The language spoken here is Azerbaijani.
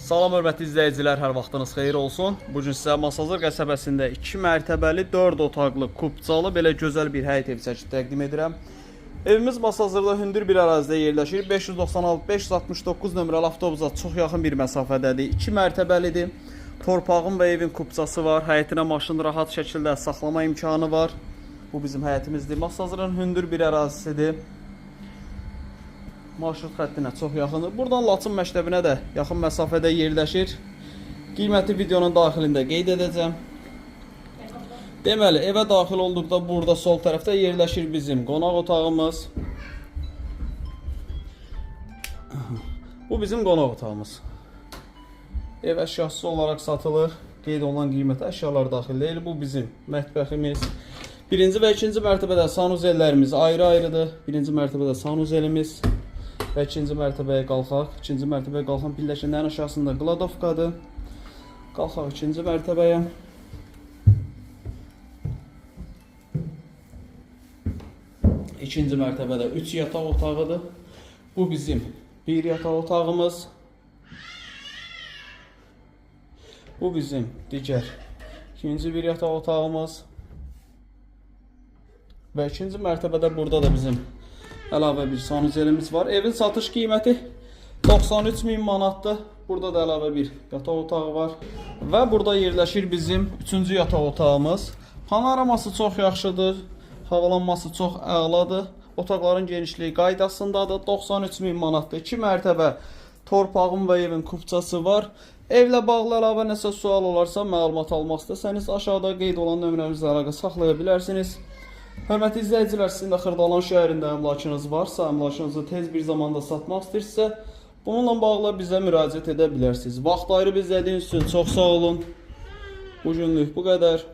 Salam hörmətli izləyicilər, hər vaxtınız xeyir olsun. Bu gün sizə Masazır qəsəbəsində 2 mərtəbəli, 4 otaqlı, kubcalı belə gözəl bir həyət evi çəkib təqdim edirəm. Evimiz Masazırda hündür bir ərazidə yerləşir. 596-569 nömrəli avtobusa çox yaxın bir məsafədədir. 2 mərtəbəlidir. Torpağın və evin kubcası var. Həyətinə maşın rahat şəkildə saxlama imkanı var. Bu bizim həyətimizdir. Masazırın hündür bir ərazisidir. Marşrut xəttinə çox yaxındır. Buradan Laçın məktəbinə də yaxın məsafədə yerləşir. Qiyməti videonun daxilində qeyd edəcəm. Deməli, evə daxil olduqda burada sol tərəfdə yerləşir bizim qonaq otağımız. Bu bizim qonaq otağımız. Ev əşyası olaraq satılır. Qeyd olunan qiymətə əşyalar daxil deyil. Bu bizim mətbəximiz. Birinci və ikinci mərtəbədə sanuzellərimiz ayrı-ayrıdır. Birinci mərtəbədə sanuzelimiz və ikinci mərtəbəyə qalxaq. İkinci mərtəbəyə qalxan pilləkənlərin aşağısında qladovkadır. Qalxaq ikinci mərtəbəyə. İkinci mərtəbədə 3 yataq otağıdır. Bu bizim bir yataq otağımız. Bu bizim digər ikinci bir yataq otağımız. Və ikinci mərtəbədə burada da bizim əlavə bir sanuzelimiz var. Evin satış qiyməti 93.000 manatdır. Burada da əlavə bir yataq otağı var. Və burada yerləşir bizim 3-cü yataq otağımız. Panoraması çox yaxşıdır. Havalanması çox əladır. Otaqların genişliyi qaydasındadır. 93.000 manatdır. 2 mərtəbə torpağın və evin kubcası var. Evlə bağlı əlavə nəsə sual olarsa, məlumat almaq istəsəniz aşağıda qeyd olan nömrəmizlə əlaqə saxlaya bilərsiniz. Hörmətli izləyicilər, sizin də Xırdalan şəhərində əmlakınız varsa, əmlakınızı tez bir zamanda satmaq istəyirsə, bununla bağlı bizə müraciət edə bilərsiniz. Vaxt ayırıb izlədiyiniz üçün çox sağ olun. Bu günlük bu qədər.